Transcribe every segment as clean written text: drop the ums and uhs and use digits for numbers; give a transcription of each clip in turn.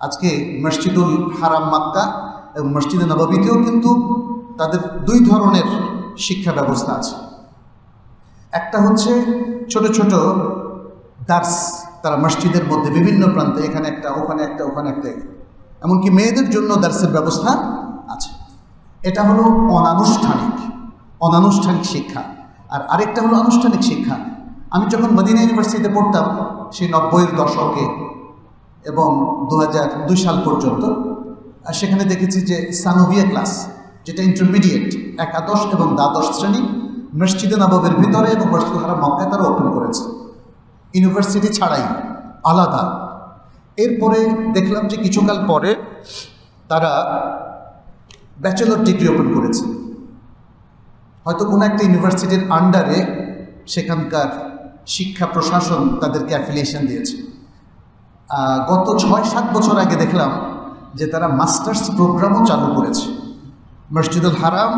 আজকে মসজিদুল হারাম মক্কা এবং মসজিদে নববীতেও কিন্তু তাদের দুই ধরনের শিক্ষা ব্যবস্থা আছে। একটা হচ্ছে ছোট ছোট দার্স, তারা মসজিদের মধ্যে বিভিন্ন প্রান্তে, এখানে একটা, ওখানে একটা, ওখানে একটা, এমনকি মেয়েদের জন্য দার্সের ব্যবস্থা আছে। এটা হলো অনানুষ্ঠানিক শিক্ষা। আর আরেকটা হলো আনুষ্ঠানিক শিক্ষা। আমি যখন মদিনা ইউনিভার্সিটিতে পড়তাম সেই 90-এর দশকে এবং 2002 সাল পর্যন্ত, সেখানে দেখেছি যে সানভিয়া ক্লাস, যেটা ইন্টারমিডিয়েট, একাদশ এবং দ্বাদশ শ্রেণী মসজিদে নববীর ভিতরে এবং মসজিদুল হারাম মক্কায় তারা ওপেন করেছে, ইউনিভার্সিটি ছাড়াই আলাদা। এরপরে দেখলাম যে কিছুকাল পরে তারা ব্যাচেলর ডিগ্রি ওপেন করেছে, হয়তো কোনো একটা ইউনিভার্সিটির আন্ডারে সেখানকার শিক্ষা প্রশাসন তাদেরকে অ্যাফিলিয়েশন দিয়েছে। গত 6-7 বছর আগে দেখলাম যে তারা মাস্টার্স প্রোগ্রামও চালু করেছে মসজিদুল হারাম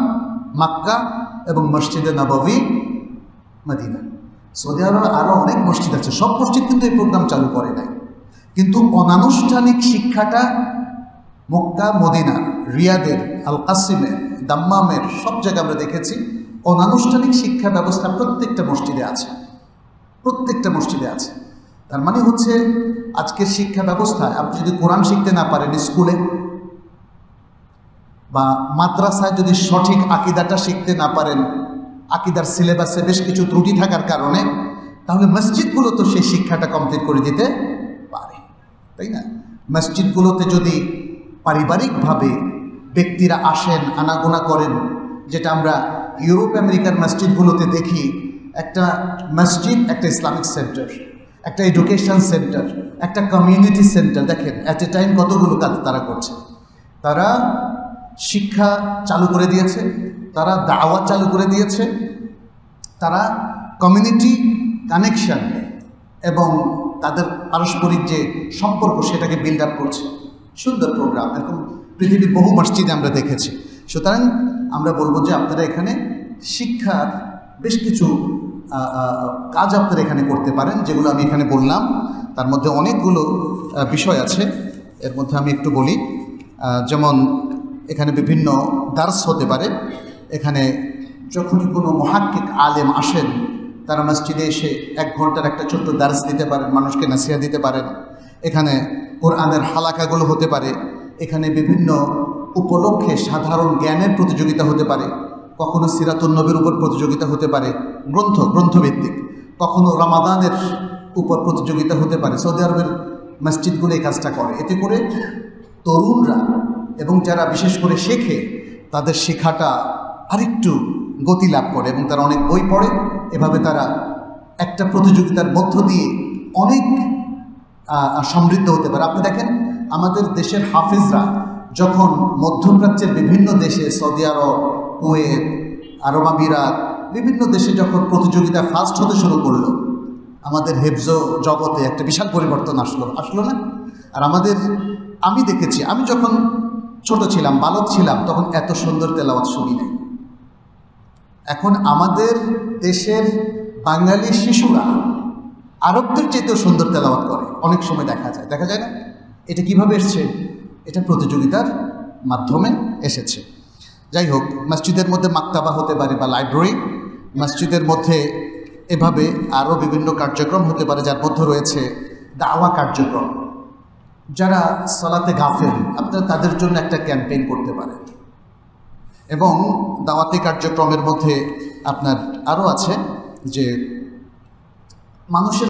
মক্কা এবং মসজিদে নববী মদিনা। সৌদি আরবে আরও অনেক মসজিদ আছে, সব মসজিদ কিন্তু এই প্রোগ্রাম চালু করে নাই। কিন্তু অনানুষ্ঠানিক শিক্ষাটা মক্কা, মদিনা, রিয়াদের, আল কাসিমের, দাম্মামের সব জায়গায় আমরা দেখেছি অনানুষ্ঠানিক শিক্ষা ব্যবস্থা প্রত্যেকটা মসজিদে আছে, প্রত্যেকটা মসজিদে আছে। তার মানে হচ্ছে আজকের শিক্ষা ব্যবস্থায় আপনি যদি কোরআন শিখতে না পারেন স্কুলে বা মাদ্রাসায়, যদি সঠিক আকিদাটা শিখতে না পারেন, আকিদার সিলেবাসে বেশ কিছু ত্রুটি থাকার কারণে, তাহলে মসজিদগুলো তো সেই শিক্ষাটা কমপ্লিট করে দিতে পারে, তাই না? মসজিদগুলোতে যদি পারিবারিকভাবে ব্যক্তিরা আসেন, আনাগোনা করেন, যেটা আমরা ইউরোপ আমেরিকার মসজিদগুলোতে দেখি, একটা মসজিদ একটা ইসলামিক সেন্টার, একটা এডুকেশন সেন্টার, একটা কমিউনিটি সেন্টার। দেখেন অ্যাট এ টাইম কতগুলো কাজ তারা করছে। তারা শিক্ষা চালু করে দিয়েছে, তারা দাওয়াত চালু করে দিয়েছে, তারা কমিউনিটি কানেকশন এবং তাদের পারস্পরিক যে সম্পর্ক সেটাকে বিল্ড আপ করছে। সুন্দর প্রোগ্রাম, এরকম পৃথিবীর বহু মসজিদে আমরা দেখেছি। সুতরাং আমরা বলবো যে আপনারা এখানে শিক্ষার বেশ কিছু কাজ আপনারা এখানে করতে পারেন, যেগুলো আমি এখানে বললাম। তার মধ্যে অনেকগুলো বিষয় আছে, এর মধ্যে আমি একটু বলি। যেমন এখানে বিভিন্ন দার্স হতে পারে। এখানে যখনই কোনো মুহাক্কিক আলেম আসেন, তারা মসজিদে এসে 1 ঘন্টার একটা ছোট্ট দার্স দিতে পারেন, মানুষকে নাসিহা দিতে পারেন। এখানে কোরআনের হালাকাগুলো হতে পারে। এখানে বিভিন্ন উপলক্ষে সাধারণ জ্ঞানের প্রতিযোগিতা হতে পারে, কখনো সিরাতুন নবীর উপর প্রতিযোগিতা হতে পারে, গ্রন্থভিত্তিক, কখনো রমাদানের উপর প্রতিযোগিতা হতে পারে। সৌদি আরবের মসজিদগুলো এই কাজটা করে। এতে করে তরুণরা এবং যারা বিশেষ করে শেখে, তাদের শেখাটা আরেকটু গতি লাভ করে এবং তারা অনেক বই পড়ে। এভাবে তারা একটা প্রতিযোগিতার মধ্য দিয়ে অনেক সমৃদ্ধ হতে পারে। আপনি দেখেন আমাদের দেশের হাফিজরা যখন মধ্যপ্রাচ্যের বিভিন্ন দেশে, সৌদি আরব, কুয়েত, আরব আমিরাত, বিভিন্ন দেশে যখন প্রতিযোগিতা ফার্স্ট হতে শুরু করলো, আমাদের হেফজ জগতে একটা বিশাল পরিবর্তন আসলো না? আর আমি দেখেছি, আমি যখন ছোট ছিলাম, বালক ছিলাম, তখন এত সুন্দর তেলাওয়াত শুনি নাই। এখন আমাদের দেশের বাঙালি শিশুরা আরবদের চেয়েতেও সুন্দর তেলাওয়াত করে, অনেক সময় দেখা যায় না? এটা কিভাবে এসছে? এটা প্রতিযোগিতার মাধ্যমে এসেছে। যাই হোক, মসজিদের মধ্যে মাকতাবা হতে পারে বা লাইব্রেরি, মসজিদের মধ্যে এভাবে আরও বিভিন্ন কার্যক্রম হতে পারে, যার মধ্যে রয়েছে দাওয়া কার্যক্রম। যারা সালাতে গাফেল, আপনারা তাদের জন্য একটা ক্যাম্পেইন করতে পারেন। এবং দাওয়াতি কার্যক্রমের মধ্যে আপনার আরও আছে যে মানুষের